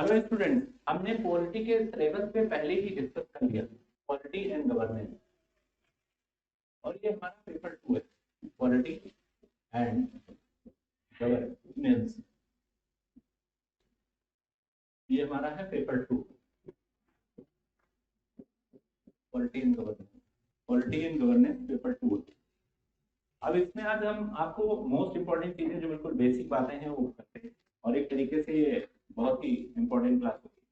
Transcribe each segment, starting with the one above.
Hello student, हमने polity के syllabus पे पहले ही डिस्कस कर लिया, पॉलिटी एंड गवर्नेंस। और ये हमारा पेपर 2 है, पॉलिटी एंड गवर्नेंस। ये हमारा है paper 2, polity and governance. Polity and governance paper 2। अब इसमें आज हम आपको मोस्ट इंपॉर्टेंट चीजें जो बिल्कुल बेसिक बातें हैं वो करते हैं, और एक तरीके से ये बहुत ही इंपॉर्टेंट क्लास होती है।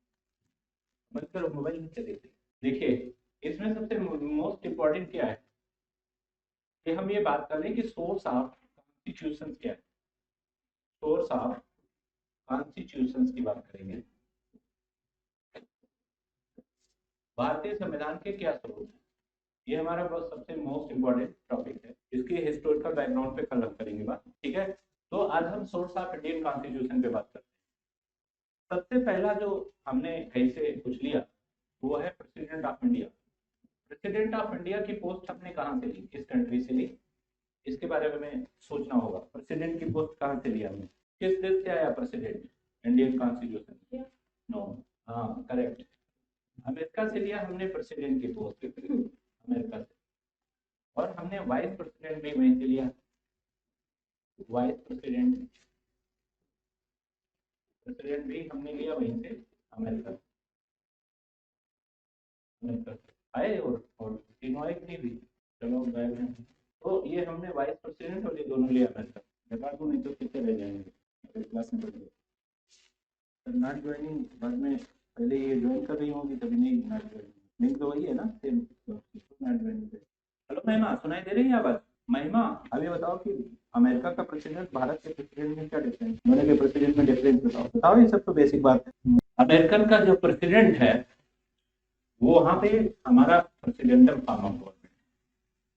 मतलब मोबाइल नीचे देखिए, इसमें सबसे मोस्ट इंपॉर्टेंट क्या है कि हम ये बात कर लें कि सोर्स ऑफ कॉन्स्टिट्यूशन क्या है। सोर्स ऑफ कॉन्स्टिट्यूशन की बात करेंगे। भारतीय संविधान के क्या स्रोत हैं, ये हमारा बहुत सबसे मोस्ट इंपॉर्टेंट टॉपिक है। इसकी हिस्टोरिकल बैकग्राउंड पे कल हम करेंगे बात, ठीक है। तो आज हम सोर्स ऑफ इंडियन कॉन्स्टिट्यूशन पे बात करते हैं। सबसे पहला जो हमने कहीं से पूछ लिया वो है president of India. President of India की पोस्ट हमने कहाँ से ली, किस कंट्री से ली, इसके बारे में हमें सोचना होगा। प्रेसिडेंट की पोस्ट कहाँ से लिया हमने, किस देश से आया प्रेसिडेंट इंडियन कॉन्स्टिट्यूशन? नो, हाँ करेक्ट, अमेरिका से लिया हमने प्रेसिडेंट की पोस्ट, अमेरिका से। और हमने वाइस प्रेसिडेंट भी वहीं से लिया, वाइस प्रेसिडेंट प्रेसिडेंट भी हमने लिया वहीं से, अमेरिका अमेरिका से आए। और तीनों आए कि नहीं भी, चलो गए हैं। तो ये हमने वाइस प्रेसिडेंट और ये दोनों लिया अमेरिका। बता दूं नहीं तो कितने रह जाएंगे क्लास में। नॉट ज्वाइनिंग बाद में, पहले ये ज्वाइन कर रही होंगी तभी नहीं नॉट ज्वाइनिंग। लिंक तो वही है ना, सेम नॉट ज्वाइनिंग। हेलो महिमा, सुनाई दे रही है आवाज? महिमा, अभी बताओ कि अमेरिका का प्रेसिडेंट भारत के प्रेसिडेंट में क्या डिफरेंस, दोनों के प्रेसिडेंट में डिफरेंस बताओ। बताओ, ये सब तो बेसिक बात है। अमेरिकन का जो प्रेसिडेंट है वो वहां पे हमारा प्रेसिडेंटल फॉर्म ऑफ गवर्नमेंट,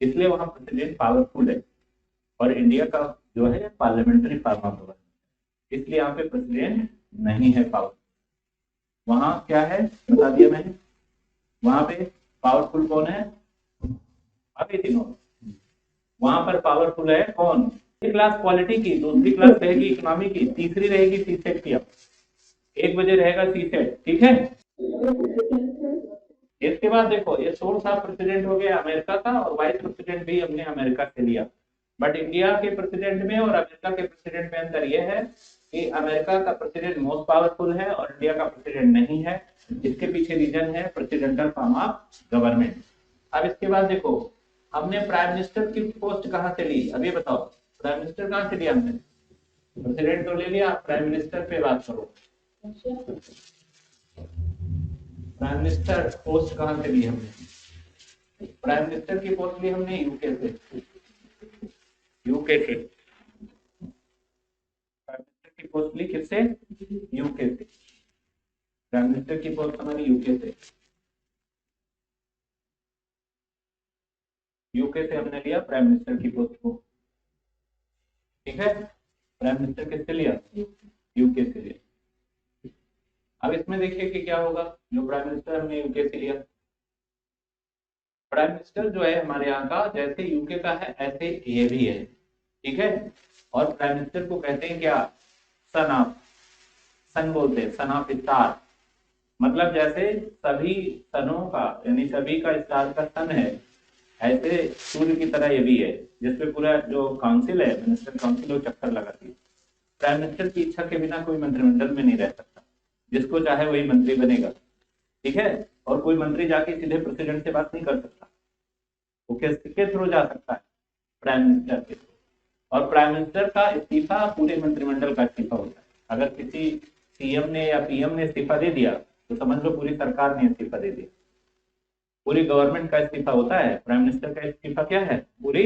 इसलिए वहां प्रेसिडेंट पावरफुल है। और इंडिया का जो है पार्लियामेंट्री फॉर्म ऑफ गवर्नमेंट, इसलिए यहाँ पे प्रेसिडेंट नहीं है पावर। वहां क्या है बता दिया मैंने, वहां पे पावरफुल कौन है, अभी तीनों। वहां पर पावरफुल है कौन, क्लास पॉलिटी की, दूसरी क्लास रहेगी इकोनॉमी की, तीसरी रहेगी सीसेट की। अब 1 बजे रहेगा सीसेट, ठीक है। इसके बाद देखो, ये सोर्स ऑफ प्रेसिडेंट हो गया अमेरिका का, और वाइस प्रेसिडेंट भी हमने अमेरिका से लिया। बट इंडिया के प्रेसिडेंट में और अमेरिका के प्रेसिडेंट में अंतर यह है कि अमेरिका का प्रेसिडेंट मोस्ट पावरफुल है और इंडिया का प्रेसिडेंट नहीं है। इसके पीछे रीजन है प्रेसिडेंटल फॉर्म ऑफ गवर्नमेंट। अब इसके बाद देखो, हमने प्राइम मिनिस्टर की पोस्ट कहां से ली, अभी बताओ प्राइम मिनिस्टर कहां से लिया हमने? प्रेसिडेंट तो ले लिया, प्राइम मिनिस्टर पे बात करो। प्राइम मिनिस्टर पोस्ट कहां से ली हमने? प्राइम मिनिस्टर की पोस्ट ली हमने यूके से, यूके से। प्राइम मिनिस्टर की पोस्ट ली किससे? यूके से। प्राइम मिनिस्टर की पोस्ट हमारी यूके से, यूके से हमने लिया प्राइम मिनिस्टर की पोस्ट को, ठीक है। प्राइम मिनिस्टर किससे लिया? यूके से लिया। अब इसमें देखिए कि क्या होगा, जो प्राइम मिनिस्टर हमने यूके से लिया, प्राइम मिनिस्टर जो है हमारे यहाँ का जैसे यूके का है ऐसे ये भी है, ठीक है। और प्राइम मिनिस्टर को कहते हैं क्या, सन ऑफ, सन बोलते हैं, सन ऑफ स्टार। मतलब जैसे सभी सनों का, यानी सभी का स्टार का सन है, ऐसे सूर्य की तरह ये भी है, जिसपे पूरा जो काउंसिल है, मिनिस्टर काउंसिल, वो चक्कर लगाती है। प्राइम मिनिस्टर की इच्छा के बिना कोई मंत्रिमंडल में नहीं रह सकता, जिसको चाहे वही मंत्री बनेगा, ठीक है। और कोई मंत्री जाके सीधे प्रेसिडेंट से बात नहीं कर सकता, वो किसके थ्रू जा सकता है? प्राइम मिनिस्टर के थ्रू। और प्राइम मिनिस्टर का इस्तीफा पूरे मंत्रिमंडल का इस्तीफा होता है। अगर किसी सीएम ने या पीएम ने इस्तीफा दे दिया तो समझ लो पूरी सरकार ने इस्तीफा दे दिया, पूरी गवर्नमेंट का इस्तीफा होता है। प्राइम मिनिस्टर का इस्तीफा क्या है, पूरी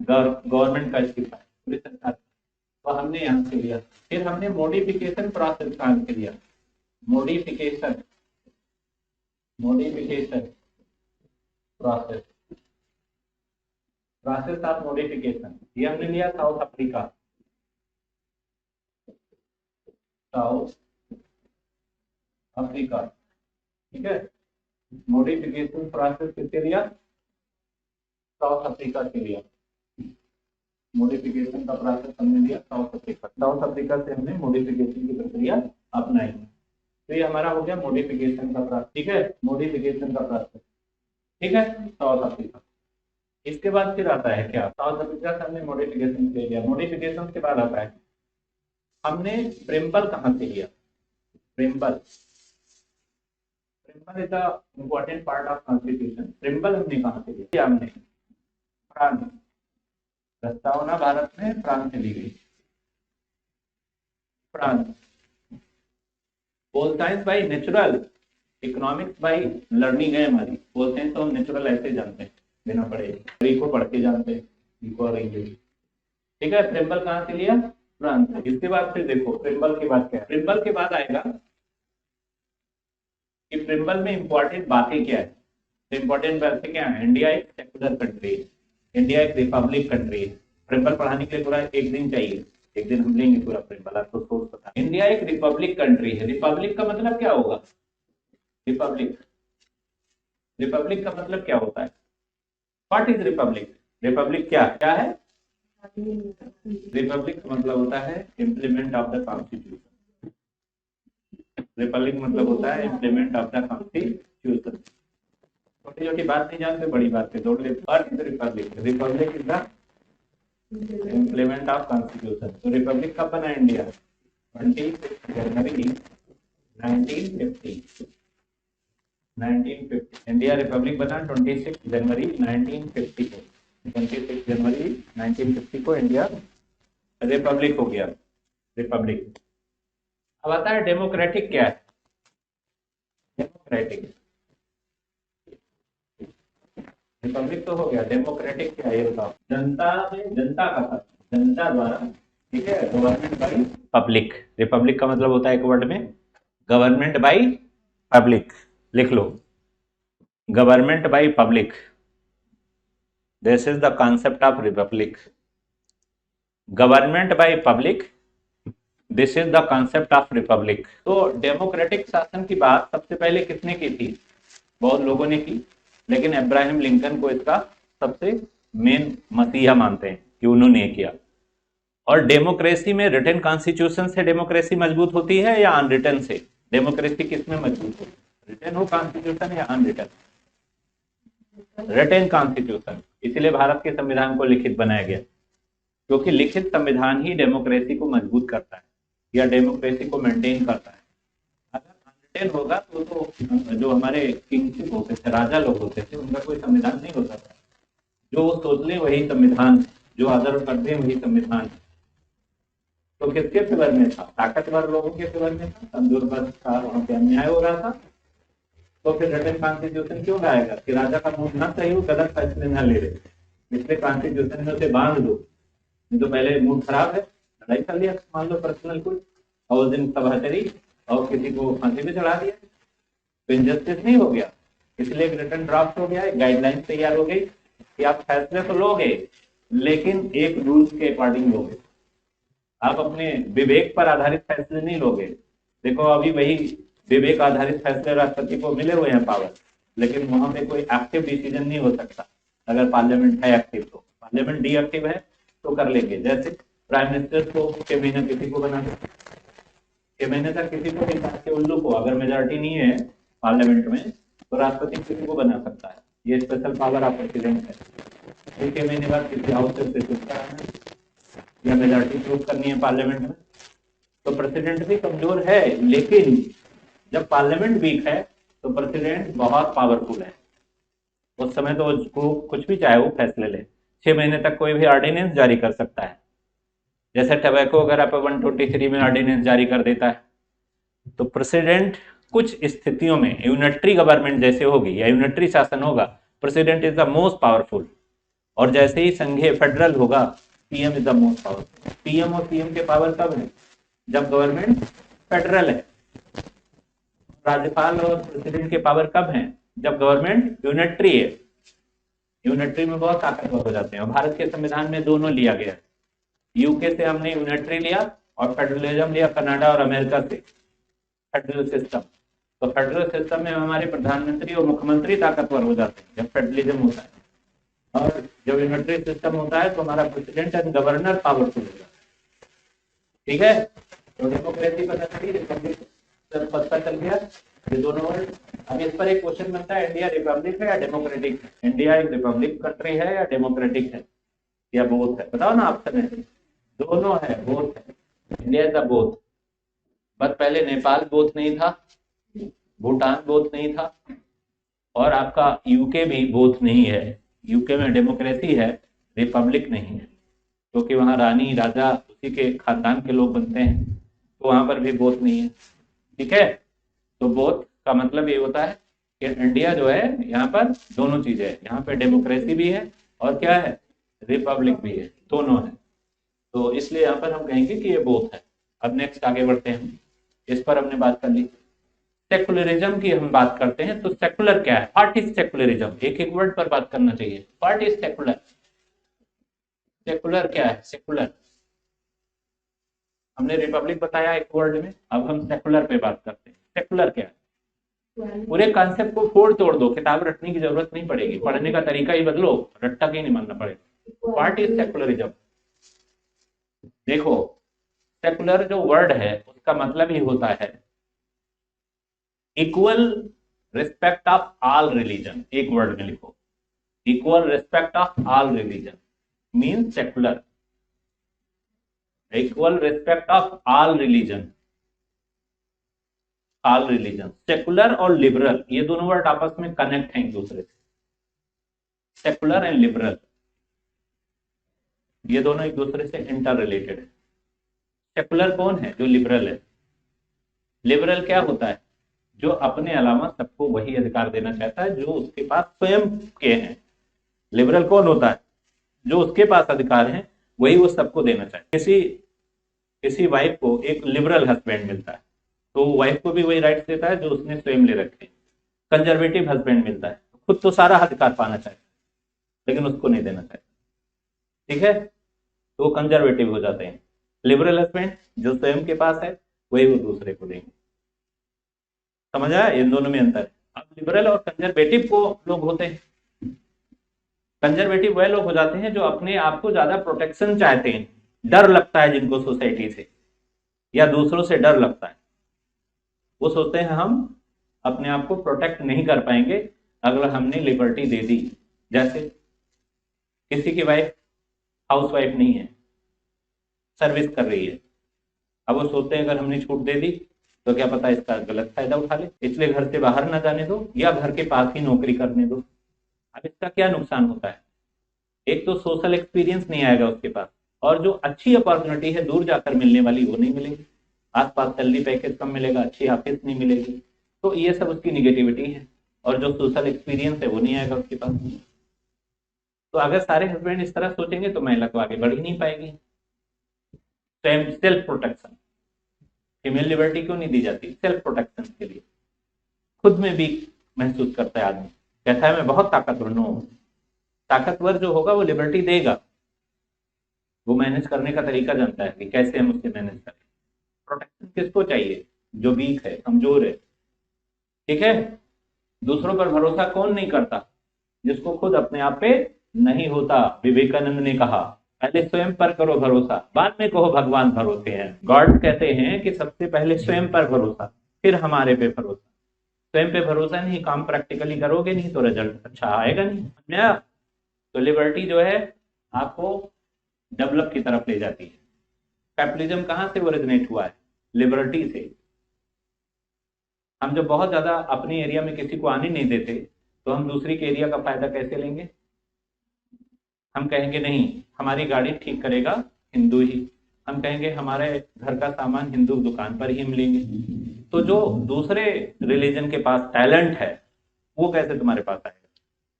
गवर्नमेंट का इस्तीफा है, पूरी सरकार। तो हमने यहाँ से लिया। फिर हमने मॉडिफिकेशन प्रोसेस कहाँ से लिया, modification, modification process, process of modification, ये हमने लिया साउथ अफ्रीका, साउथ अफ्रीका, ठीक है। मॉडिफिकेशन प्रोसेस किससे लिया? साउथ अफ्रीका से लिया। मॉडिफिकेशन का प्रोसेस हमने लिया साउथ अफ्रीका, साउथ अफ्रीका से हमने मॉडिफिकेशन की प्रक्रिया अपनाई। तो ये हमारा हो गया मॉडिफिकेशन का प्रोसेस, ठीक है, मॉडिफिकेशन का प्रोसेस, ठीक है, साउथ अफ्रीका। इसके बाद फिर आता है क्या, साउथ अफ्रीका से हमने मॉडिफिकेशन ले लिया, मॉडिफिकेशन के बाद आता है हमने प्रिम्बल कहाँ से लिया, preamble, preamble is the important part of constitution. Preamble हमने कहाँ से लिया, हमने फ्रांस, प्रस्तावना भारत में फ्रांस से ली गई, France. Pol science by natural, economics by learning है हमारी। पोल साइंस तो हम नेचुरल ऐसे जानते हैं बिना पढ़े, को पढ़ के जानते हैं, ठीक है। प्रिम्बल कहाँ से लिया, फ्रांस से। इसके बाद फिर देखो प्रिम्बल के बाद क्या है, प्रिम्बल के बाद आएगा कि प्रिम्बल में इंपॉर्टेंट बातें क्या है। इंपॉर्टेंट बातें क्या है, इंडिया एक सेक्युलर कंट्री है, इंडिया एक रिपब्लिक कंट्री है। प्रिम्बल पढ़ाने के लिए पूरा एक दिन चाहिए, एक दिन हम लेंगे पूरा प्रिम्बल, आपको सोच पता। इंडिया एक रिपब्लिक कंट्री है, रिपब्लिक का मतलब क्या होगा, रिपब्लिक, रिपब्लिक का मतलब क्या होता है, व्हाट इज रिपब्लिक, रिपब्लिक क्या क्या है, रिपब्लिक का मतलब होता है implement of the constitution, Republic मतलब होता है इम्प्लीमेंट ऑफ द कॉन्स्टिट्यूशन। छोटी छोटी बात नहीं जानते, बड़ी बात पे दौड़ ले। What is Republic, Republic is the implement of constitution. तो रिपब्लिक कब बना इंडिया, 20 जनवरी 1950, 1950 इंडिया रिपब्लिक बना 26 जनवरी 1950 को, 26 जनवरी 1950 को इंडिया रिपब्लिक हो गया, रिपब्लिक। अब आता है डेमोक्रेटिक क्या है, डेमोक्रेटिक, रिपब्लिक तो हो गया, डेमोक्रेटिक क्या है ये बताओ, जनता में, जनता का था, जनता द्वारा, ठीक है, गवर्नमेंट बाई पब्लिक। रिपब्लिक का मतलब होता है एक वर्ड में गवर्नमेंट बाई पब्लिक, लिख लो, government by public, this is the concept of republic, government by public, this is the concept of republic. तो डेमोक्रेटिक शासन की बात सबसे पहले किसने की थी, बहुत लोगों ने की, लेकिन अब्राहम लिंकन को इसका सबसे मेन मसीहा मानते हैं कि उन्होंने किया। और डेमोक्रेसी में रिटन कॉन्स्टिट्यूशन से डेमोक्रेसी मजबूत होती है या अनरिटन से, डेमोक्रेसी किसमें मजबूत होती है, रिटन हो कॉन्स्टिट्यूशन या अनरिटन, रिटन कॉन्स्टिट्यूशन। इसलिए भारत के संविधान को लिखित बनाया गया, क्योंकि लिखित संविधान ही डेमोक्रेसी को मजबूत करता है या डेमोक्रेसी को मेंटेन करता है। अगर अनरिटन होगा तो जो हमारे किंग होते थे, राजा लोग होते थे, उनका कोई संविधान नहीं होता था, जो वो सोच ले वही संविधान, जो आदर करते हैं वही संविधान। तो किसके फेवर में था, ताकतवर लोगों के फेवर में था, कमजोर वर्ग था, वहां पे अन्याय हो रहा था। तो फिर रिटन कॉन्स्टिट्यूशन क्यों लाएगा कि राजा का मूड ना सही हो, गलत फैसले न ले रहे, इसलिए कॉन्स्टिट्यूशन में उसे बांध दो, नहीं तो पहले मूड खराब है, लड़ाई कर लिया मान लो पर्सनल कोई, और उस दिन सभा चली और किसी को फांसी पे चढ़ा दिया, तो इनजस्टिस नहीं हो गया। इसलिए एक रिटन ड्राफ्ट हो गया, एक गाइडलाइन तैयार हो गई कि आप फैसले तो लोगे लेकिन एक रूल्स के अकॉर्डिंग लोगे, आप अपने विवेक पर आधारित फैसले नहीं लोगे। देखो अभी वही विवेक आधारित फैसले राष्ट्रपति को मिले हुए हैं पावर, लेकिन वहां पे कोई एक्टिव डिसीजन नहीं हो सकता। अगर पार्लियामेंट है एक्टिव, तो पार्लियामेंट डी एक्टिव है तो कर लेंगे। जैसे प्राइम मिनिस्टर को 6 महीने किसी को बना दे, 6 महीने तक किसी को भी, के उल्लू को, अगर मेजोरिटी नहीं है पार्लियामेंट में तो राष्ट्रपति किसी को बना सकता है, ये स्पेशल पावर आप प्रेसिडेंट है। 6 महीने बाद किसी हाउस से प्रेसिडेंट कराना है या मेजोरिटी प्रूव करनी है पार्लियामेंट में। तो प्रेसिडेंट भी कमजोर है, लेकिन जब पार्लियामेंट वीक है तो प्रेसिडेंट बहुत पावरफुल है। उस समय तो उसको कुछ भी चाहे वो फैसले ले, 6 महीने तक कोई भी ऑर्डिनेंस जारी कर सकता है। जैसे टबैको वगैरह पे 123 में ऑर्डिनेंस जारी कर देता है। तो प्रेसिडेंट कुछ स्थितियों में यूनिटरी गवर्नमेंट जैसे होगी या यूनिटरी शासन होगा, president is the most powerful. और जैसे ही संघीय फेडरल होगा, PM is the most powerful. PM और सीएम के पावर कब है, जब गवर्नमेंट फेडरल है। राज्यपाल और प्रेसिडेंट के पावर कब है, जब गवर्नमेंट यूनिटरी है। यूनिटरी में बहुत ताकतवर हो जाते हैं, और भारत के संविधान में दोनों लिया गया। यूके से हमने यूनिटरी लिया और फेडरलिज्म लिया कनाडा और अमेरिका से, फेडरल सिस्टम। तो फेडरल सिस्टम में हमारे प्रधानमंत्री और मुख्यमंत्री ताकतवर हो जाते हैं जब फेडरलिज्म होता है, और जब यूनिटरी सिस्टम होता है तो हमारा प्रेसिडेंट एंड गवर्नर पावरफुल हो जाता है। ठीक है, तो डेमोक्रेसी पता चली, रिपब्लिक पता चल गया ये दोनों वर्ड। अब इस पर एक क्वेश्चन बनता है, इंडिया रिपब्लिक है या डेमोक्रेटिक है? इंडिया एक रिपब्लिक कंट्री है या डेमोक्रेटिक है या बोथ है? बताओ ना ऑप्शन है। दोनों है, बोथ है। India is a both. बस पहले नेपाल बोथ नहीं था, भूटान बोथ नहीं था, और आपका यूके भी बोथ नहीं है। यूके में डेमोक्रेसी है, रिपब्लिक नहीं है, क्योंकि वहां रानी राजा उसी के खानदान के लोग बनते हैं, तो वहां पर भी बोथ नहीं है। ठीक है, तो बोथ का मतलब ये होता है कि इंडिया जो है यहाँ पर दोनों चीजें है, यहाँ पे डेमोक्रेसी भी है और क्या है, रिपब्लिक भी है, दोनों है। तो इसलिए यहाँ पर हम कहेंगे कि ये बोथ है। अब नेक्स्ट आगे बढ़ते हैं, इस पर हमने बात कर ली। सेकुलरिज्म की हम बात करते हैं, तो सेकुलर क्या है? What is secularism? एक एक वर्ड पर बात करना चाहिए। What is secular? सेकुलर क्या है? सेकुलर, हमने रिपब्लिक बताया एक वर्ड में, अब हम सेकुलर पे बात करते हैं। सेकुलर क्या है? पूरे कॉन्सेप्ट को फोड़ तोड़ दो, किताब रटने की जरूरत नहीं पड़ेगी, पढ़ने का तरीका ही बदलो, रट्टा के नहीं मानना पड़ेगा। What is secularism? देखो, सेकुलर जो वर्ड है उसका मतलब ही होता है equal respect of all religion. एक वर्ड में लिखो, equal respect of all religion mean secular. Equal respect of all religion, all religion. Secular और लिबरल ये दोनों वर्ड आपस में कनेक्ट हैं एक दूसरे से। सेकुलर एंड लिबरल ये दोनों एक दूसरे से इंटर रिलेटेड है। सेकुलर कौन है? जो लिबरल है। लिबरल क्या होता है? जो अपने अलावा सबको वही अधिकार देना चाहता है जो उसके पास स्वयं के हैं। लिबरल कौन होता है? जो उसके पास अधिकार है वही वो सबको देना चाहता है। किसी वाइफ को एक लिबरल हस्बैंड मिलता है तो वाइफ को भी वही राइट्स देता है जो उसने स्वयं ले रखे। कंजर्वेटिव हस्बैंड मिलता है, खुद तो सारा अधिकार पाना चाहता है लेकिन उसको नहीं देना चाहता। ठीक है, तो वो कंजर्वेटिव हो जाते हैं। लिबरल हस्बैंड जो स्वयं के पास है वही वो दूसरे को देंगे। समझ आया? इन दोनों में अंतर है। अब लिबरल और कंजर्वेटिव को लोग होते हैं, कंजर्वेटिव वह लोग हो जाते हैं जो अपने आप को ज्यादा प्रोटेक्शन चाहते हैं, डर लगता है जिनको सोसाइटी से या दूसरों से डर लगता है, वो सोचते हैं हम अपने आप को प्रोटेक्ट नहीं कर पाएंगे अगर हमने लिबर्टी दे दी। जैसे किसी की वाइफ हाउस वाइफ नहीं है, सर्विस कर रही है, अब वो सोचते हैं अगर हमने छूट दे दी तो क्या पता इसका गलत फायदा उठा ले, इसलिए घर से बाहर ना जाने दो या घर के पास ही नौकरी करने दो। अब इसका क्या नुकसान होता है? एक तो सोशल एक्सपीरियंस नहीं आएगा उसके पास, और जो अच्छी अपॉर्चुनिटी है दूर जाकर मिलने वाली वो नहीं मिलेगी, आसपास सैलरी पैकेज कम मिलेगा, अच्छी ऑफिस नहीं मिलेगी, तो ये सब उसकी निगेटिविटी है। और जो सोशल एक्सपीरियंस है वो नहीं आएगा उसके पास। तो अगर सारे हस्बैंड इस तरह सोचेंगे तो महिला तो आगे बढ़ ही नहीं पाएगी। सेल्फ प्रोटेक्शन, फीमेल लिबर्टी क्यों नहीं दी जाती? सेल्फ प्रोटेक्शन के लिए। खुद में वीक महसूस करता है आदमी, कहता है मैं बहुत ताकतवर हूं। ताकतवर जो होगा वो लिबर्टी देगा, वो मैनेज करने का तरीका जानता है कि कैसे हम उससे मैनेज करें। प्रोटेक्शन किसको चाहिए? जो वीक है, कमजोर है। ठीक है, दूसरों पर भरोसा कौन नहीं करता? जिसको खुद अपने आप पे नहीं होता। विवेकानंद ने कहा पहले स्वयं पर करो भरोसा, बाद में कहो भगवान भरोसे हैं। गॉड कहते हैं कि सबसे पहले स्वयं पर भरोसा, फिर हमारे पे भरोसा। स्वयं पे भरोसा नहीं, काम प्रैक्टिकली करोगे नहीं तो रिजल्ट अच्छा आएगा नहीं। तो लिबर्टी जो है आपको डेवलप की तरफ ले जाती है। कैपिटलिज्म कहां से ओरिजिनेट हुआ है? लिबर्टी से। हम जब बहुत ज्यादा अपने एरिया में किसी को आने नहीं देते तो हम दूसरी के एरिया का फायदा कैसे लेंगे? हम कहेंगे नहीं हमारी गाड़ी ठीक करेगा हिंदू ही, हम कहेंगे हमारे घर का सामान हिंदू दुकान पर ही मिलेंगे। तो जो दूसरे रिलीजन के पास टैलेंट है वो कैसे तुम्हारे पास आएगा?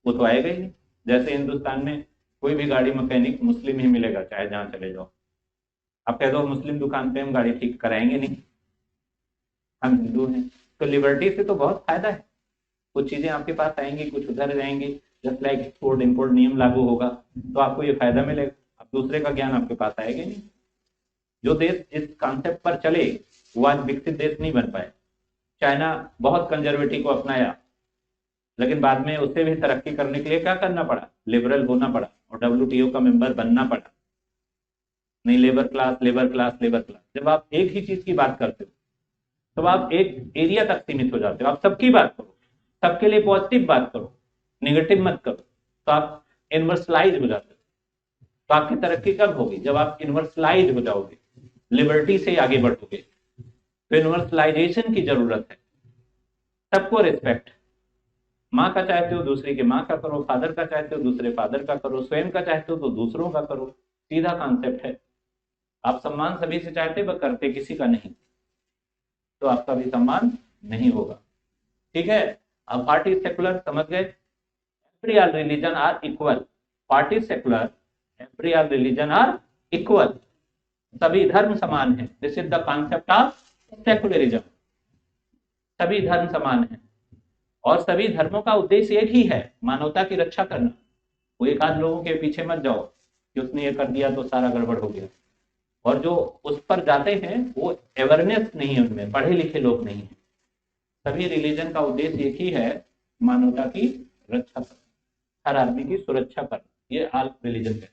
वो तो आएगा ही नहीं। जैसे हिंदुस्तान में कोई भी गाड़ी मैकेनिक मुस्लिम ही मिलेगा चाहे जहां चले जाओ। आप कह दो मुस्लिम दुकान पे हम गाड़ी ठीक कराएंगे नहीं, हम हिंदू हैं। तो लिबर्टी से तो बहुत फायदा है, कुछ चीजें आपके पास आएंगी कुछ उधर जाएंगी। जस्ट लाइक एक्सपोर्ट इम्पोर्ट नियम लागू होगा तो आपको ये फायदा मिलेगा, अब दूसरे का ज्ञान आपके पास आएगा नहीं। जो देश जिस कॉन्सेप्ट पर चले वो आज विकसित देश नहीं बन पाए। चाइना बहुत कंजर्वेटिव को अपनाया लेकिन बाद में उससे भी तरक्की करने के लिए क्या करना पड़ा? लिबरल होना पड़ा और WTO का मेंबर बनना पड़ा। नहीं labour class labour class labour class, जब आप एक ही चीज की बात करते हो तो आप एक एरिया तक सीमित हो जाते हो। आप सबकी बात करो, सबके लिए पॉजिटिव बात करो, नेगेटिव मत करो, तो आप इन्वर्सलाइज हो जाते हो। तो आपकी तरक्की कब होगी? जब आप इन्वर्सलाइज हो जाओगे, लिबर्टी से आगे बढ़ोगे। तो इन्वर्सलाइजेशन की जरूरत है। सबको रिस्पेक्ट, माँ का चाहते हो दूसरे के माँ का करो, फादर का चाहते हो दूसरे फादर का करो, स्वयं का चाहते हो तो दूसरों का करो। सीधा कॉन्सेप्ट है। आप सम्मान सभी से चाहते पर करते किसी का नहीं, तो आपका भी सम्मान नहीं होगा। ठीक है। अब व्हाट इज सेकुलर समझ गए? Every all religion are equal. What is secular? Every all religion are equal. सभी धर्म समान है। This is the concept of secularism. सभी धर्म समान है और सभी धर्मों का उद्देश्य एक ही है, मानवता की रक्षा करना। वो एक आध लोगों के पीछे मत जाओ कि उसने ये कर दिया तो सारा गड़बड़ हो गया। और जो उस पर जाते हैं वो अवेयरनेस नहीं है, उनमें पढ़े लिखे लोग नहीं है। सभी रिलीजन का उद्देश्य एक ही है, मानवता की रक्षा करना, हर आदमी की सुरक्षा करना। ये ऑल रिलीजन है।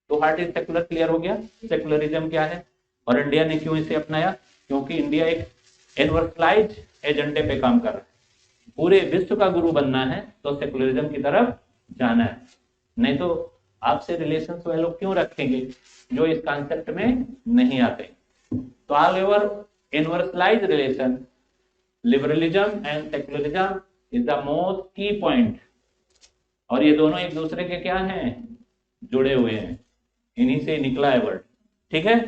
तो व्हाट इज सेकुलर क्लियर हो गया? सेकुलरिज्म क्या है और इंडिया ने क्यों इसे अपनाया? क्योंकि इंडिया एक इन्वर्सलाइज एजेंडे पे काम कर रहा है। पूरे विश्व का गुरु बनना है तो सेकुलरिज्म की तरफ जाना है। नहीं तो आपसे रिलेशन वह लोग क्यों रखेंगे जो इस कॉन्सेप्ट में नहीं आते। तो all over universalise relation, liberalism and secularism is the most key point. और ये दोनों एक दूसरे के क्या हैं? जुड़े हुए हैं। इन्हीं से निकला है वर्ड। ठीक है।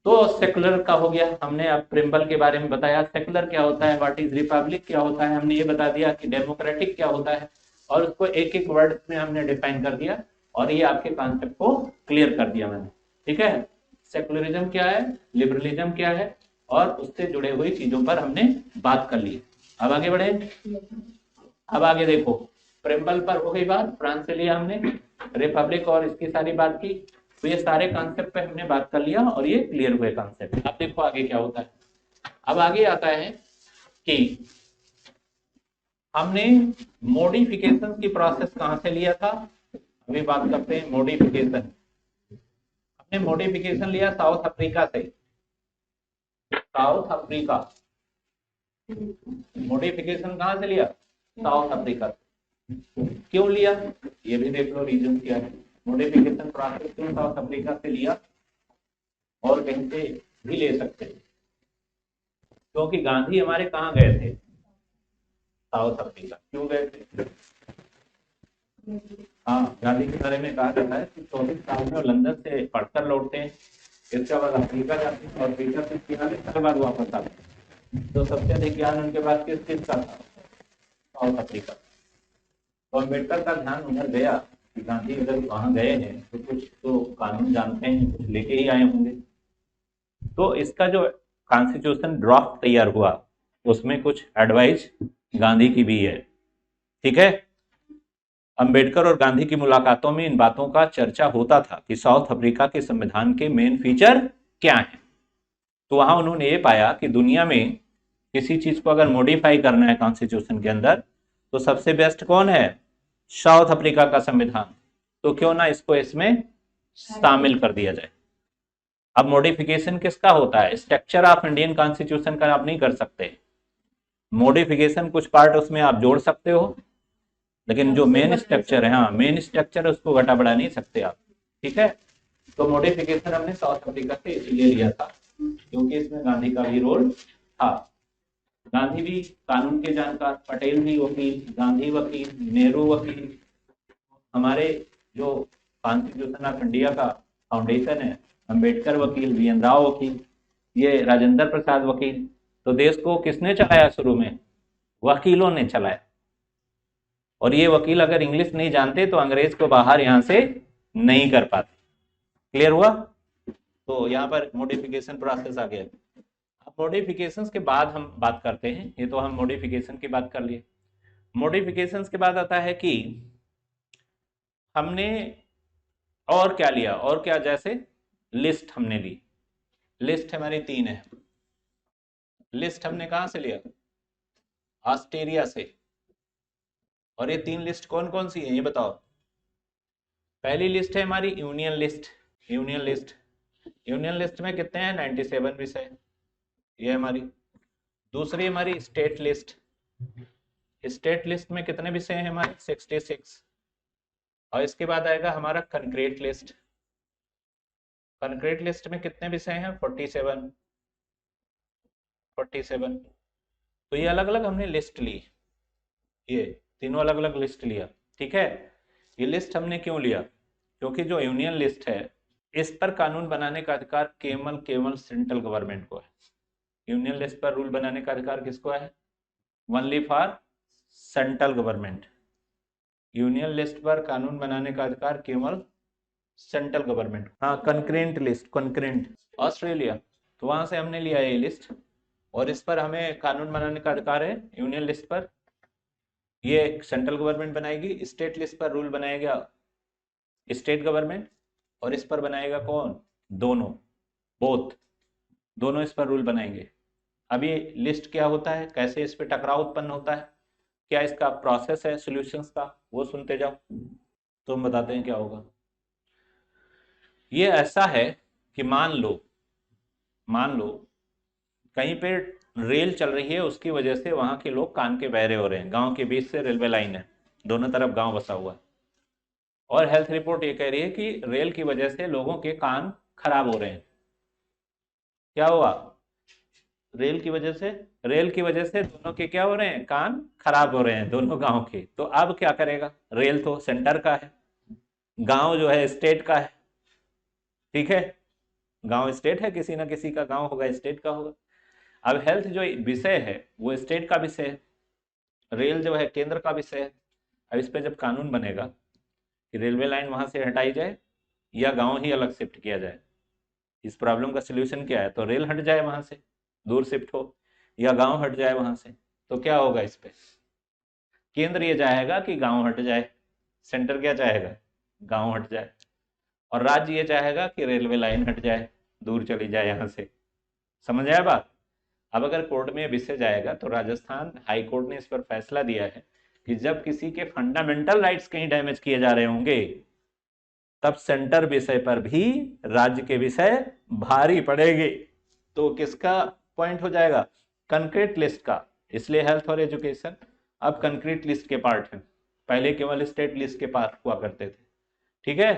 तो सेकुलर का हो गया। हमने अब प्रिंबल के बारे में बताया, सेकुलर क्या होता है, व्हाट इज रिपब्लिक क्या होता है, हमने ये बता दिया कि डेमोक्रेटिक क्या होता है, और उसको एक एक वर्ड में हमने डिफाइन कर दिया और ये आपके कॉन्सेप्ट को क्लियर कर दिया मैंने। ठीक है। सेकुलरिज्म क्या है, लिबरलिज्म क्या है, और उससे जुड़े हुई चीजों पर हमने बात कर ली। अब आगे बढ़े। अब आगे देखो, प्रिंबल पर हो गई बात, फ्रांस से लिया हमने, रिपब्लिक और इसकी सारी बात की। तो ये सारे कॉन्सेप्ट पे हमने बात कर लिया और ये क्लियर हुए कॉन्सेप्ट। अब देखो आगे क्या होता है। अब आगे आता है कि हमने मॉडिफिकेशन की प्रोसेस कहां से लिया था। अभी बात करते हैं मॉडिफिकेशन। हमने मॉडिफिकेशन लिया साउथ अफ्रीका से। साउथ अफ्रीका मॉडिफिकेशन कहां से लिया? साउथ अफ्रीका से। क्यों लिया ये भी देख लो, रीजन क्या है। मॉडिफिकेशन प्रोसेस क्यों साउथ अफ्रीका से लिया और कहीं से भी ले सकते हैं, क्योंकि गांधी हमारे कहाँ गए थे? South Africa. क्यों गए थे? हाँ, गांधी के बारे में कहा जाता है कि 24 साल में लंदन से पढ़कर लौटते हैं, इसके बाद अफ्रीका जाते हैं और अफ्रीका से 43 साल बाद वापस आते हैं। तो सबसे अधिक ज्ञान उनके पास किस चीज का था? South Africa. तो अम्बेडकर का ध्यान उधर गया कि गांधी अगर वहां गए हैं तो कुछ तो कानून जानते हैं, कुछ लेके ही आए होंगे। तो इसका जो कॉन्स्टिट्यूशन ड्राफ्ट तैयार हुआ उसमें कुछ एडवाइस गांधी की भी है। ठीक है। अंबेडकर और गांधी की मुलाकातों में इन बातों का चर्चा होता था कि साउथ अफ्रीका के संविधान के मेन फीचर क्या हैं। तो वहां उन्होंने ये पाया कि दुनिया में किसी चीज को अगर मॉडिफाई करना है कॉन्स्टिट्यूशन के अंदर तो सबसे बेस्ट कौन है? साउथ अफ्रीका का संविधान। तो क्यों ना इसको इसमें शामिल कर दिया जाए। अब मॉडिफिकेशन किसका होता है? स्ट्रक्चर ऑफ इंडियन कॉन्स्टिट्यूशन का आप नहीं कर सकते। मॉडिफिकेशन कुछ पार्ट उसमें आप जोड़ सकते हो, लेकिन जो मेन स्ट्रक्चर है, हाँ मेन स्ट्रक्चर है, उसको घटा बढ़ा नहीं सकते आप। ठीक है। तो मॉडिफिकेशन हमने साउथ अफ्रीका से इसलिए लिया था क्योंकि इसमें गांधी का भी रोल था। गांधी भी कानून के जानकार, पटेल भी वकील, गांधी वकील, नेहरू वकील, हमारे जो कॉन्स्टिट्यूशन ऑफ इंडिया का फाउंडेशन है अंबेडकर वकील, वी.एन. राव वकील, ये राजेंद्र प्रसाद वकील। तो देश को किसने चलाया? शुरू में वकीलों ने चलाया। और ये वकील अगर इंग्लिश नहीं जानते तो अंग्रेज को बाहर यहां से नहीं कर पाते। क्लियर हुआ? तो यहाँ पर मॉडिफिकेशन प्रोसेस आ गया। अब मॉडिफिकेशन के बाद हम बात करते हैं, ये तो हम मॉडिफिकेशन की बात कर लिए। मॉडिफिकेशन के बाद आता है कि हमने और क्या लिया, और क्या, जैसे लिस्ट हमने ली। लिस्ट हमारी 3 है। लिस्ट हमने कहां से लिया? ऑस्ट्रेलिया से। और ये 3 लिस्ट कौन कौन सी है ये बताओ। पहली लिस्ट है हमारी union list. Union list, union list में कितने हैं? 97 विषय, ये हमारी। दूसरी हमारी स्टेट लिस्ट। स्टेट लिस्ट में कितने विषय हैं हमारे? 66। और इसके बाद आएगा हमारा कंक्रीट लिस्ट। कंक्रीट लिस्ट में कितने विषय हैं? 47। 47। तो ये अलग अलग हमने लिस्ट ली, ये तीनों अलग अलग लिस्ट लिया। ठीक है, ये लिस्ट हमने क्यों लिया? क्योंकि जो यूनियन लिस्ट है इस पर कानून बनाने का अधिकार केवल केवल सेंट्रल गवर्नमेंट को है। यूनियन लिस्ट पर रूल बनाने का अधिकार किसको है? Only for central government. Union list पर कानून बनाने का अधिकार केवल सेंट्रल गवर्नमेंट। हाँ, कंकरेंट लिस्ट, कंकरेंट ऑस्ट्रेलिया, तो वहां से हमने लिया ये लिस्ट और इस पर हमें कानून बनाने का अधिकार है। यूनियन लिस्ट पर ये सेंट्रल गवर्नमेंट बनाएगी, स्टेट लिस्ट पर रूल बनाएगा स्टेट गवर्नमेंट, और इस पर बनाएगा कौन? दोनों, बोथ, दोनों इस पर रूल बनाएंगे। अब ये लिस्ट क्या होता है, कैसे इस पर टकराव उत्पन्न होता है, क्या इसका प्रोसेस है सॉल्यूशंस का, वो सुनते जाओ तो हम बताते हैं क्या होगा। ये ऐसा है कि मान लो कहीं पे रेल चल रही है, उसकी वजह से वहां के लोग कान के बहरे हो रहे हैं। गांव के बीच से रेलवे लाइन है, दोनों तरफ गांव बसा हुआ है, और हेल्थ रिपोर्ट ये कह रही है कि रेल की वजह से लोगों के कान खराब हो रहे हैं। क्या हुआ? रेल की वजह से दोनों के क्या हो रहे हैं? कान खराब हो रहे हैं दोनों गांव के। तो अब क्या करेगा? रेल तो सेंटर का है, गांव जो है स्टेट का है। ठीक है, गांव स्टेट है, किसी ना किसी का गांव होगा, स्टेट का होगा। अब हेल्थ जो विषय है वो स्टेट का विषय है, रेल जो है केंद्र का विषय है। अब इस पे जब कानून बनेगा कि रेलवे लाइन वहां से हटाई जाए या गांव ही अलग शिफ्ट किया जाए, इस प्रॉब्लम का सलूशन क्या है? तो रेल हट जाए वहां से, दूर शिफ्ट हो, या गांव हट जाए वहां से। तो क्या होगा इस पे? केंद्र ये चाहेगा कि गांव हट जाए, सेंटर क्या चाहेगा? गांव हट जाए। और राज्य ये चाहेगा कि रेलवे लाइन हट जाए, दूर चली जाए यहाँ से। समझ आया बात? अब अगर कोर्ट में विषय जाएगा तो राजस्थान हाई कोर्ट ने इस पर फैसला दिया है कि जब किसी के फंडामेंटल राइट्स कहीं डैमेज किए जा रहे होंगे तब सेंटर विषय पर भी राज्य के विषय भारी पड़ेंगे। तो किसका पॉइंट हो जाएगा? कंक्रीट लिस्ट का। इसलिए हेल्थ और एजुकेशन अब कंक्रीट लिस्ट के पार्ट हैं, पहले केवल स्टेट लिस्ट के पार्ट हुआ करते थे। ठीक है,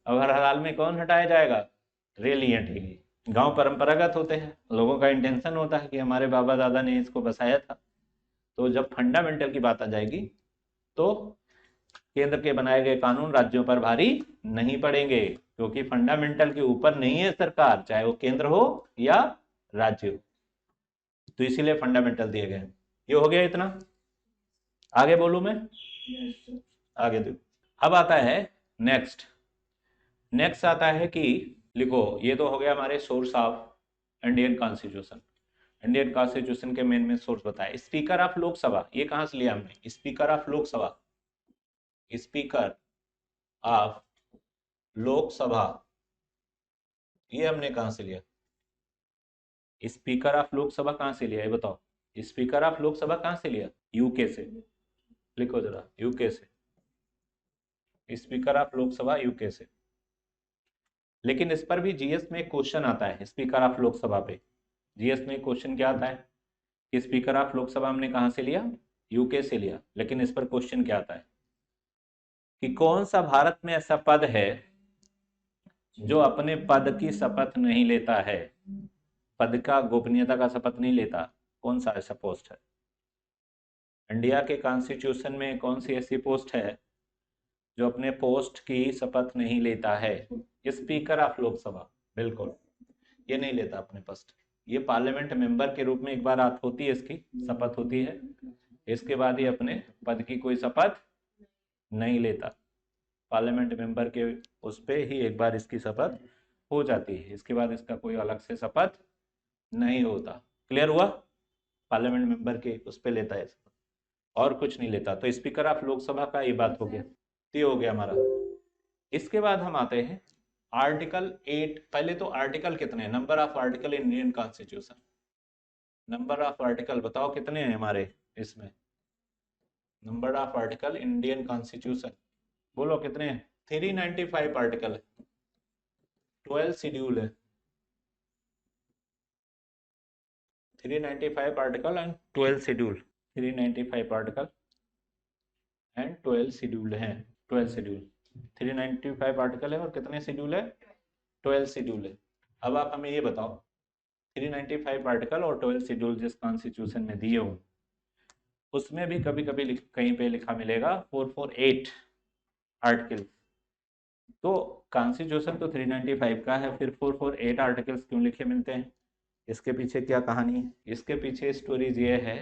अब हर हाल में कौन हटाया जाएगा? रेल ही हटेगी। गांव परंपरागत होते हैं, लोगों का इंटेंशन होता है कि हमारे बाबा दादा ने इसको बसाया था। तो जब फंडामेंटल की बात आ जाएगी तो केंद्र के बनाए गए कानून राज्यों पर भारी नहीं पड़ेंगे, क्योंकि फंडामेंटल के ऊपर नहीं है सरकार, चाहे वो केंद्र हो या राज्य हो। तो इसीलिए फंडामेंटल दिए गए। ये हो गया इतना, आगे बोलूं मैं? आगे दो। अब आता है नेक्स्ट। नेक्स्ट आता है कि लिखो, ये तो हो गया हमारे source of Indian constitution. Indian constitution के मेन में सोर्स बताया। स्पीकर ऑफ लोकसभा, ये कहां से लिया हमने? Speaker of Lok Sabha, speaker of Lok Sabha, ये हमने कहां से लिया? स्पीकर ऑफ लोकसभा कहां से लिया, ये बताओ? स्पीकर ऑफ लोकसभा कहां से लिया? यूके से। लिखो जरा, यूके से। स्पीकर ऑफ लोकसभा यूके से। लेकिन इस पर भी जीएस में क्वेश्चन आता है, स्पीकर ऑफ लोकसभा पे जीएस में क्वेश्चन क्या आता है कि स्पीकर ऑफ लोकसभा हमने कहां से लिया? यूके से लिया। लेकिन इस पर क्वेश्चन क्या आता है कि कौन सा भारत में ऐसा पद है जो अपने पद की शपथ नहीं लेता है, पद का गोपनीयता का शपथ नहीं लेता? कौन सा ऐसा पोस्ट है? इंडिया के कॉन्स्टिट्यूशन में कौन सी ऐसी पोस्ट है जो अपने पोस्ट की शपथ नहीं लेता है? स्पीकर ऑफ लोकसभा, बिल्कुल, ये नहीं लेता अपने पोस्ट। ये पार्लियामेंट मेंबर के रूप में एक बार होती है, इसकी शपथ होती है, इसके बाद ही अपने पद की कोई शपथ नहीं लेता। पार्लियामेंट मेंबर के उस पे ही एक बार इसकी शपथ हो जाती है, इसके बाद इसका कोई अलग से शपथ नहीं होता। क्लियर हुआ? पार्लियामेंट मेंबर के उस पे लेता है शपथ, और कुछ नहीं लेता। तो स्पीकर ऑफ लोकसभा का ये बात हो गया, तो ये हो गया हमारा। इसके बाद हम आते हैं आर्टिकल 8। पहले तो आर्टिकल कितने हैं? Number of article Indian constitution, number of article बताओ कितने हैं हमारे इसमें? Number of article Indian constitution बोलो कितने हैं? 395 आर्टिकल है, 12 शेड्यूल है, 395 article and 12 schedule, 395 article and 12 schedule हैं, 12 शेड्यूल, 395 आर्टिकल है और कितने शेड्यूल है, 12 शेड्यूल है। अब आप हमें ये बताओ 395 आर्टिकल और 12 शेड्यूल जिस कॉन्स्टिट्यूशन में दिए हो उसमें भी कभी कभी कहीं पे लिखा मिलेगा 448 आर्टिकल्स। तो कॉन्स्टिट्यूशन तो 395 का है, फिर 448 आर्टिकल्स क्यों लिखे मिलते हैं? इसके पीछे क्या कहानी है? इसके पीछे स्टोरीज ये है,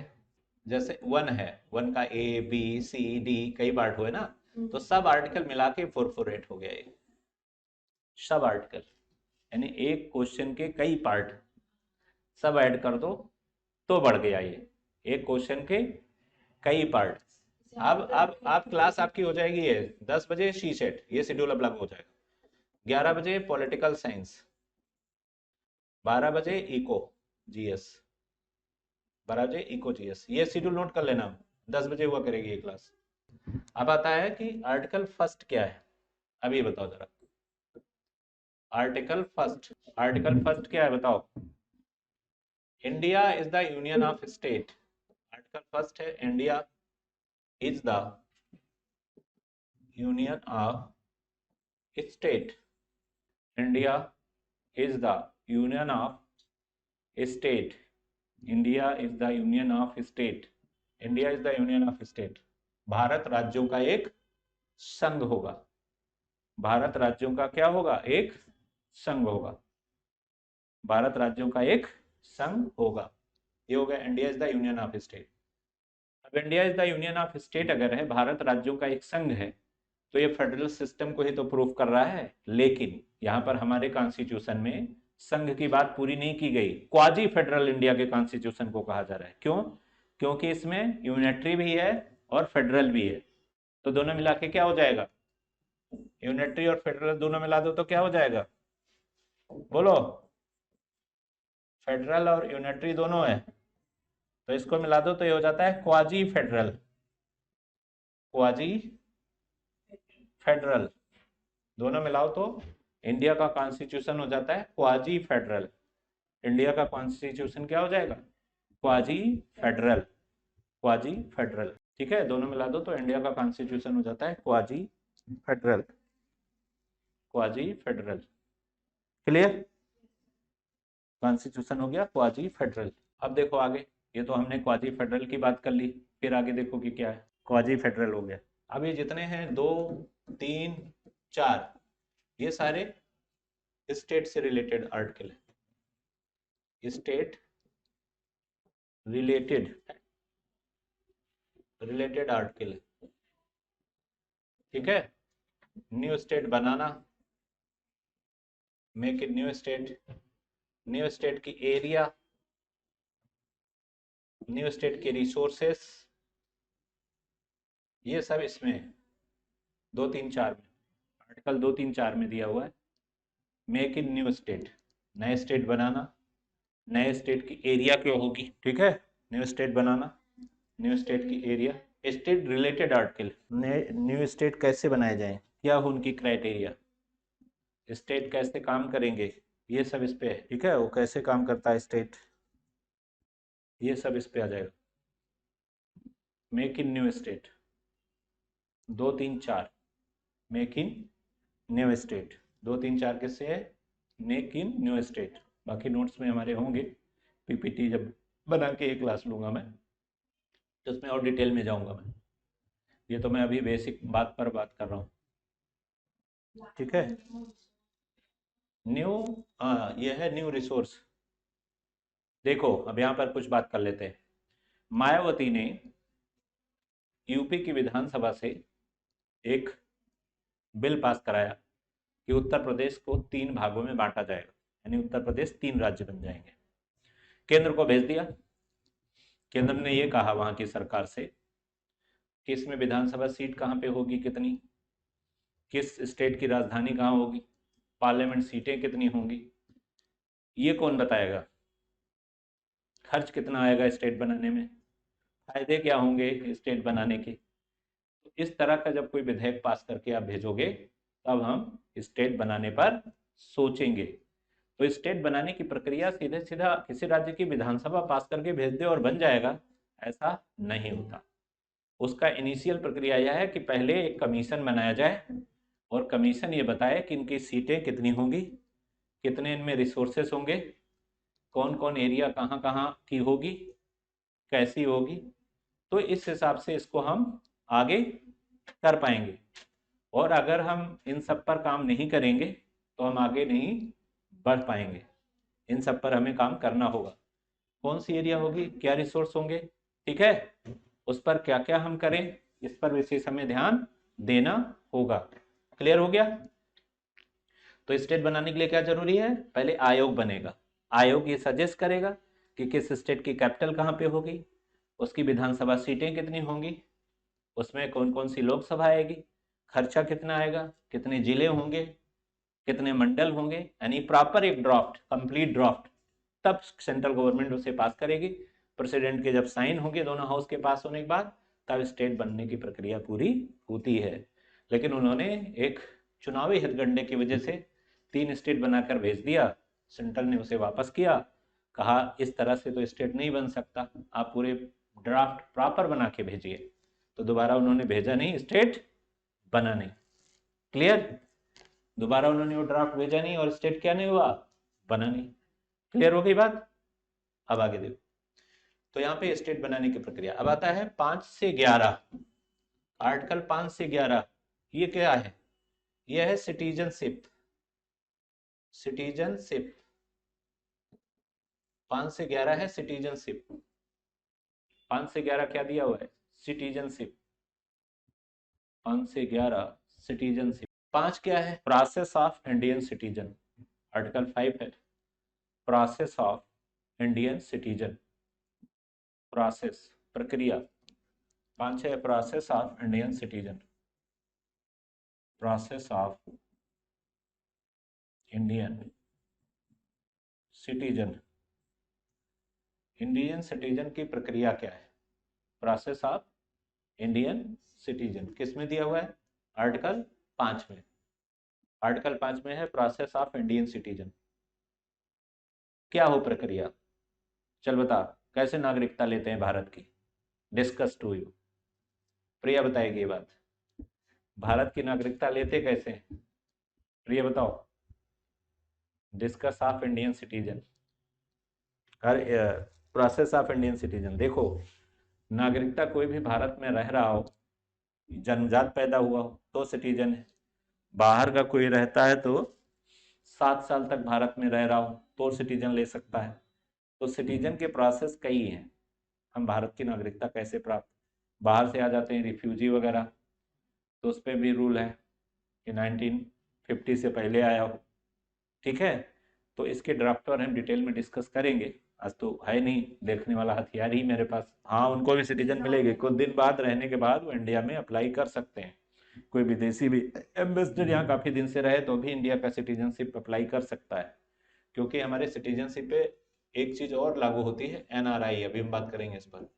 जैसे वन है, वन का ए बी सी डी कई पार्ट हुए ना, तो सब आर्टिकल मिला के 448 हो गया ये, सब आर्टिकल, यानी एक क्वेश्चन के कई पार्ट सब ऐड कर दो तो बढ़ गया ये, एक क्वेश्चन के कई पार्ट। अब क्लास आपकी हो जाएगी ये 10 बजे शी सेट, ये शेड्यूल अब लागू हो जाएगा। 11 बजे पॉलिटिकल साइंस, 12 बजे इको जीएस, 12 बजे इको जीएस, ये शेड्यूल नोट कर लेना, 10 बजे हुआ करेगी ये क्लास। अब आता है कि आर्टिकल फर्स्ट क्या है, अब ये बताओ जरा, आर्टिकल फर्स्ट, आर्टिकल फर्स्ट क्या है बताओ? India is the union of state, article first है India is the union of state, India is the union of state, India is the union of state, India is the union of state, Bharat राज्यों का एक संघ होगा, भारत राज्यों का क्या होगा, एक संघ होगा, भारत राज्यों का एक संघ होगा, ये हो गया India is the union of state. अब India is the union of state अगर है, भारत राज्यों का एक संघ है, तो ये फेडरल सिस्टम को ही तो प्रूफ कर रहा है, लेकिन यहाँ पर हमारे कॉन्स्टिट्यूशन में संघ की बात पूरी नहीं की गई, क्वाजी फेडरल इंडिया के कॉन्स्टिट्यूशन को कहा जा रहा है। क्यों? क्योंकि इसमें यूनिटरी भी है और फेडरल भी है, तो दोनों मिला के क्या हो जाएगा, यूनिटरी और फेडरल दोनों मिला दो तो क्या हो जाएगा, बोलो, फेडरल और यूनिटरी दोनों है, तो इसको मिला दो तो ये हो जाता है क्वाजी फेडरल, क्वाजी फेडरल, दोनों मिलाओ तो इंडिया का कॉन्स्टिट्यूशन हो जाता है क्वाजी फेडरल, इंडिया का कॉन्स्टिट्यूशन क्या हो जाएगा, क्वाजी फेडरल, क्वाजी फेडरल, ठीक है, दोनों मिला दो तो इंडिया का कॉन्स्टिट्यूशन हो जाता है quasi federal, quasi federal, clear, constitution हो गया क्वाजी फेडरल। अब देखो आगे, ये तो हमने क्वाजी फेडरल की बात कर ली, फिर आगे देखो कि क्या है, क्वाजी फेडरल हो गया। अब ये जितने हैं 2 3 4, ये सारे स्टेट से रिलेटेड आर्टिकल है, स्टेट रिलेटेड रिलेटेड आर्टिकल है, ठीक है। New state banana, make it new state, new state की एरिया, न्यू स्टेट के रिसोर्सेस, ये सब इसमें 2 3 4 में, आर्टिकल 2 3 4 में दिया हुआ है। मेक इन न्यू स्टेट, नए स्टेट बनाना, नए स्टेट की एरिया क्या होगी, ठीक है, न्यू स्टेट बनाना, न्यू स्टेट की area, state related article, new state कैसे बनाए जाएं, क्या हो उनकी क्राइटेरिया, स्टेट कैसे काम करेंगे, ये सब इस पे है, ठीक है, वो कैसे काम करता है स्टेट, ये सब इस पे आ जाएगा। Make in new state 2 3 4, make in new state 2 3 4 किससे है, मेक इन न्यू स्टेट, बाकी नोट्स में हमारे होंगे, पीपीटी जब बना के एक क्लास लूंगा मैं तो उसमें और डिटेल में जाऊंगा मैं, ये तो मैं अभी बेसिक बात पर बात कर रहा हूँ, ठीक है। न्यू, हाँ ये है न्यू रिसोर्स। देखो अब यहाँ पर कुछ बात कर लेते हैं। मायावती ने यूपी की विधानसभा से एक बिल पास कराया कि उत्तर प्रदेश को 3 भागों में बांटा जाएगा, यानी उत्तर प्रदेश 3 राज्य बन जाएंगे। केंद्र को भेज दिया, केंद्र ने ये कहा वहां की सरकार से कि इसमें विधानसभा सीट कहाँ पे होगी, कितनी, किस स्टेट की राजधानी कहाँ होगी, पार्लियामेंट सीटें कितनी होंगी, ये कौन बताएगा, खर्च कितना आएगा स्टेट बनाने में, फायदे क्या होंगे स्टेट बनाने के। तो इस तरह का जब कोई विधेयक पास करके आप भेजोगे तब हम स्टेट बनाने पर सोचेंगे। तो स्टेट बनाने की प्रक्रिया सीधे सीधा किसी राज्य की विधानसभा पास करके भेज दे और बन जाएगा, ऐसा नहीं होता। उसका इनिशियल प्रक्रिया यह है कि पहले एक कमीशन बनाया जाए और कमीशन ये बताए कि इनकी सीटें कितनी होंगी, कितने इनमें रिसोर्सेस होंगे, कौन कौन एरिया कहाँ कहाँ की होगी, कैसी होगी, तो इस हिसाब से इसको हम आगे कर पाएंगे। और अगर हम इन सब पर काम नहीं करेंगे तो हम आगे नहीं बढ़ पाएंगे। इन सब पर हमें काम करना होगा। कौन सी एरिया होगी, क्या रिसोर्स होंगे, ठीक है, उस पर क्या क्या हम करें, इस पर विशेष हमें ध्यान देना होगा। क्लियर हो गया? तो स्टेट बनाने के लिए क्या जरूरी है, पहले आयोग बनेगा। आयोग ये सजेस्ट करेगा कि किस स्टेट की कैपिटल कहाँ पे होगी, उसकी विधानसभा सीटें कितनी होंगी, उसमें कौन कौन सी लोकसभा आएगी, खर्चा कितना आएगा, कितने जिले होंगे, कितने मंडल होंगे, यानी प्रॉपर एक ड्राफ्ट, कंप्लीट ड्राफ्ट। तब सेंट्रल गवर्नमेंट उसे पास करेगी। प्रेसिडेंट के जब साइन होंगे दोनों हाउस के पास होने के बाद, तब स्टेट बनने की प्रक्रिया पूरी होती है। लेकिन उन्होंने एक चुनावी हथकंडे की वजह से 3 स्टेट बनाकर भेज दिया। सेंट्रल ने उसे वापस किया, कहा इस तरह से तो स्टेट नहीं बन सकता, आप पूरे ड्राफ्ट प्रॉपर बना के भेजिए। तो दोबारा उन्होंने भेजा नहीं, स्टेट बना नहीं। क्लियर? दोबारा उन्होंने वो ड्राफ्ट भेजा नहीं और स्टेट क्या नहीं हुआ, बना नहीं। क्लियर हो गई बात? अब आगे देखो। तो यहाँ पे स्टेट बनाने की प्रक्रिया अब आता है 5 से 11। आर्टिकल 5 से 11 ये क्या है, ये है सिटीजनशिप। सिटीजनशिप 5 से 11 है सिटीजनशिप। 5 से 11 क्या दिया हुआ है, सिटीजनशिप। 5 से 11 सिटीजनशिप। 5 क्या है, process of Indian citizen. Article 5 है process of Indian citizen, process प्रक्रिया। 5 है process of Indian citizen, process of Indian citizen. Indian citizen की प्रक्रिया क्या है, प्रोसेस ऑफ इंडियन सिटीजन किस में दिया हुआ है, आर्टिकल 5 में। आर्टिकल 5 में है प्रोसेस ऑफ इंडियन सिटीजन। क्या हो प्रक्रिया, चल बता, कैसे नागरिकता लेते हैं भारत की, डिस्कस टू यू। प्रिया बताएगी ये बात, भारत की नागरिकता लेते कैसे हैं, प्रिया बताओ। Discuss of Indian citizen, process of Indian citizen. देखो, नागरिकता कोई भी भारत में रह रहा हो, जन्मजात पैदा हुआ हो तो सिटीजन है। बाहर का कोई रहता है तो 7 साल तक भारत में रह रहा हो तो सिटीजन ले सकता है। तो सिटीजन के प्रोसेस कई हैं। हम भारत की नागरिकता कैसे प्राप्त, बाहर से आ जाते हैं रिफ्यूजी वगैरह, तो उस पर भी रूल है कि 1950 से पहले आया हो, ठीक है। तो इसके ड्राफ्ट पर हम डिटेल में डिस्कस करेंगे। आज तो है नहीं देखने वाला हथियार ही मेरे पास। हाँ, उनको भी सिटीजन मिलेगी, कुछ दिन बाद रहने के बाद वो इंडिया में अप्लाई कर सकते हैं। कोई विदेशी भी एम्बेसडर यहाँ काफी दिन से रहे तो भी इंडिया का सिटीजनशिप अप्लाई कर सकता है। क्योंकि हमारे सिटीजनशिप पे एक चीज और लागू होती है, एनआरआई, अभी हम बात करेंगे इस पर,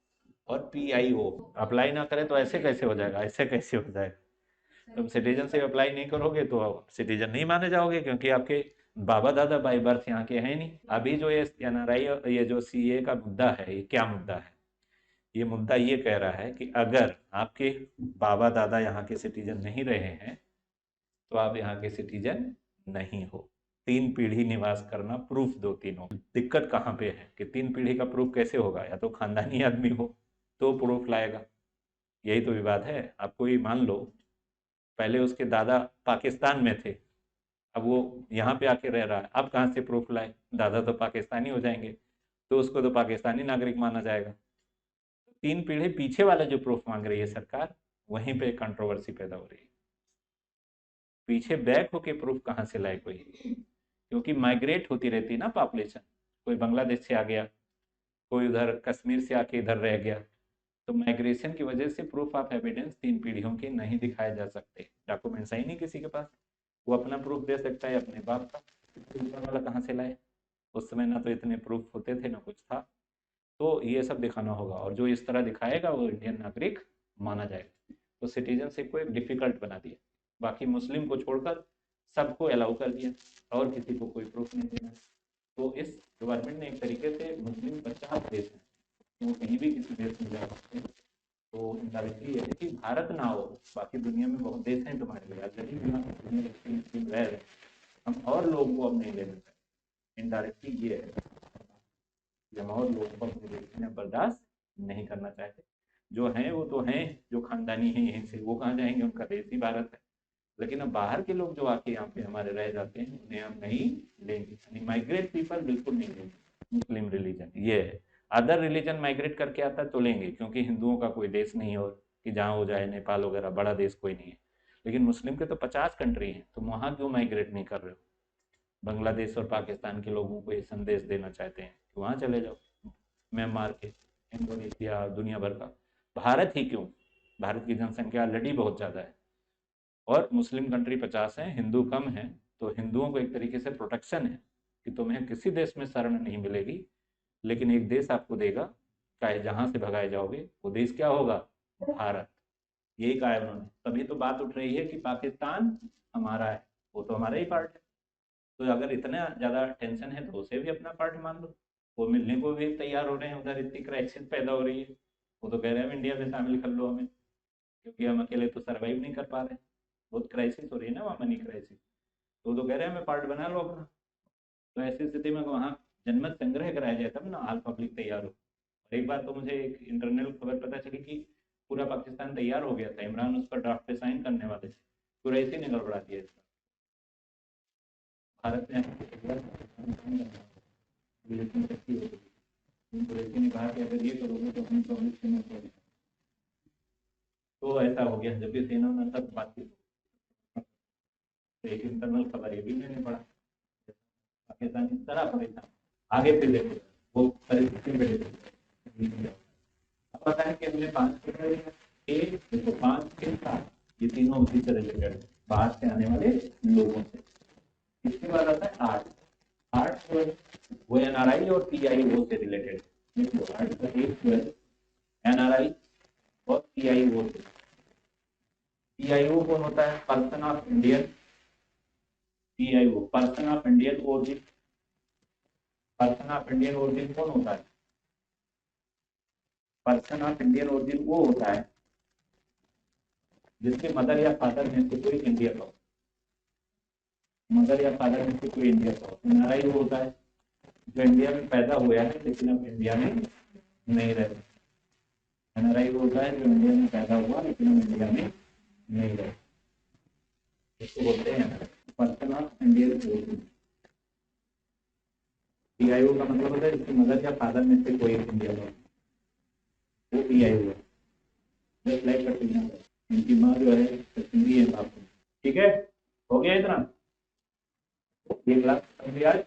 और पीआईओ। अप्लाई ना करें तो ऐसे कैसे हो जाएगा, ऐसे कैसे हो जाएगा। तुम सिटीजनशिप अप्लाई नहीं करोगे तो सिटीजन नहीं माने जाओगे, क्योंकि आपके बाबा दादा बाई बर्थ यहाँ के हैं नहीं। अभी जो ये एनआरआई, ये जो सीए का मुद्दा है, ये क्या मुद्दा है, ये मुद्दा ये कह रहा है कि अगर आपके बाबा दादा यहाँ के सिटीजन नहीं रहे हैं तो आप यहाँ के सिटीजन नहीं हो। 3 पीढ़ी निवास करना, प्रूफ दो तीनों। दिक्कत कहाँ पे है कि 3 पीढ़ी का प्रूफ कैसे होगा, या तो खानदानी आदमी हो तो प्रूफ लाएगा। यही तो विवाद है। आप कोई मान लो पहले उसके दादा पाकिस्तान में थे, अब वो यहाँ पे आके रह रहा है, अब कहाँ से प्रूफ लाए, दादा तो पाकिस्तानी हो जाएंगे, तो उसको तो पाकिस्तानी नागरिक माना जाएगा। 3 पीढ़ी पीछे वाला जो प्रूफ मांग रही है सरकार, वहीं पे कंट्रोवर्सी पैदा हो रही है। पीछे बैक होके प्रूफ कहाँ से लाए कोई, क्योंकि माइग्रेट होती रहती है ना पॉपुलेशन। कोई बांग्लादेश से आ गया, कोई उधर कश्मीर से आके इधर रह गया, तो माइग्रेशन की वजह से प्रूफ ऑफ एविडेंस 3 पीढ़ियों के नहीं दिखाए जा सकते। डॉक्यूमेंट्स है ही नहीं किसी के पास, वो अपना प्रूफ दे सकता है अपने बाप का, ऊपर वाला कहाँ से लाए। उस समय ना तो इतने प्रूफ होते थे ना कुछ था। तो ये सब दिखाना होगा, और जो इस तरह दिखाएगा वो इंडियन नागरिक माना जाएगा। तो सिटीजनशिप को एक डिफिकल्ट बना दिया, बाकी मुस्लिम को छोड़कर सबको अलाउ कर दिया, और किसी को कोई प्रूफ नहीं देना। तो इस गवर्नमेंट ने एक तरीके से मुस्लिम 50 देश हैं, तो कहीं भी किसी देश में जा सकते हैं। तो इनडायरेक्टली ये है कि भारत ना हो, बाकी दुनिया में बहुत देश हैं तुम्हारे लिए, ऑलरेडी मुस्लिम रह रहे, हम और लोगों को अब नहीं लेना चाहिए। इनडायरेक्टली ये है कि हम और लोगों को अपने देश में बर्दाश्त नहीं करना चाहते। जो हैं वो तो हैं, जो खानदानी हैं यहीं से, वो कहाँ जाएंगे, उनका देश ही भारत है। लेकिन अब बाहर के लोग जो आके यहाँ पे हमारे रह जाते हैं, उन्हें हम नहीं लेंगे। माइग्रेट पीपल बिल्कुल नहीं लेंगे मुस्लिम रिलीजन, ये है। अदर रिलीजन माइग्रेट करके आता है तो लेंगे, क्योंकि हिंदुओं का कोई देश नहीं हो कि जहाँ हो जाए, नेपाल वगैरह बड़ा देश कोई नहीं है। लेकिन मुस्लिम के तो 50 कंट्री हैं, तुम वहाँ क्यों माइग्रेट नहीं कर रहे हो? बांग्लादेश और पाकिस्तान के लोगों को ये संदेश देना चाहते हैं कि वहाँ चले जाओ, म्यांमार के, इंडोनेशिया, दुनिया भर का। भारत ही क्यों? भारत की जनसंख्या ऑलरेडी बहुत ज़्यादा है और मुस्लिम कंट्री 50 हैं, हिंदू कम हैं, तो हिंदुओं को एक तरीके से प्रोटेक्शन है कि तुम्हें किसी देश में शरण नहीं मिलेगी, लेकिन एक देश आपको देगा, चाहे जहां से भगाए जाओगे, वो देश क्या होगा? भारत। यही कहा है उन्होंने। तभी तो बात उठ रही है कि पाकिस्तान हमारा है, वो तो हमारा ही पार्ट है। तो अगर इतना ज़्यादा टेंशन है तो उसे भी अपना पार्ट मान लो। वो मिलने को भी तैयार हो रहे हैं, उधर इतनी क्राइसिस पैदा हो रही है, वो तो कह रहे हैं इंडिया में शामिल कर लो हमें, क्योंकि हम अकेले तो सर्वाइव नहीं कर पा रहे। बहुत क्राइसिस हो रही है ना वहाँ, मनी क्राइसिस। तो वो तो कह रहे हैं हमें पार्ट बना लो अपना। तो ऐसी स्थिति में वहाँ जनमत संग्रह कराया जाए तब ना आल पब्लिक तैयार हो। एक बार तो मुझे एक इंटरनल खबर पता चली कि पूरा पाकिस्तान तैयार हो गया था, इमरान उस पर ड्राफ्ट पे साइन करने वाले थे, पूरा इसी ने गड़बड़ा दिया इसका। भारत ने कुरैशी ने कहा कि अगर ये करोगे तो अपनी प्रॉमिस के मैं, तो ऐसा हो गया। जब भी सेना में तब बातचीत, तो एक इंटरनल खबर ये भी मैंने पढ़ा, पाकिस्तान इस तरह परेशान। आगे फिर देखो वो परिस्थिति में अब पता है कि हमने 5 देखो 5 के 7, ये तीनों उसी से रिलेटेड है, बाहर से आने वाले लोगों से। इसके बाद आता है 8। 8 जो है वो एनआरआई और पीआईओ से रिलेटेड। देखो 8 का 1 जो है एनआरआई और पीआईओ से। पीआईओ कौन होता है? Person of Indian, PIO person of Indian origin. Person of Indian origin कौन होता है? पर्सन ऑफ इंडियन ओरिजिन वो होता है जिसके मदर या फादर में से कोई इंडिया का हो। मदर या फादर में से कोई इंडिया का हो। एनआरआई वो होता है जो इंडिया में पैदा हुआ है लेकिन अब इंडिया में नहीं रहता। एनआरआई वो होता है जो इंडिया में पैदा हुआ लेकिन अब इंडिया में नहीं रहता। इसको बोलते हैं person of Indian origin. PIO का मतलब होता है जिसकी मदर या फादर में से कोई इंडिया का हो, वो पीआईओ है। जस्ट लाइक कश्मीर, इनकी माँ जो है कश्मीरी है बाप। ठीक है, हो गया इतना? 1 लाख आज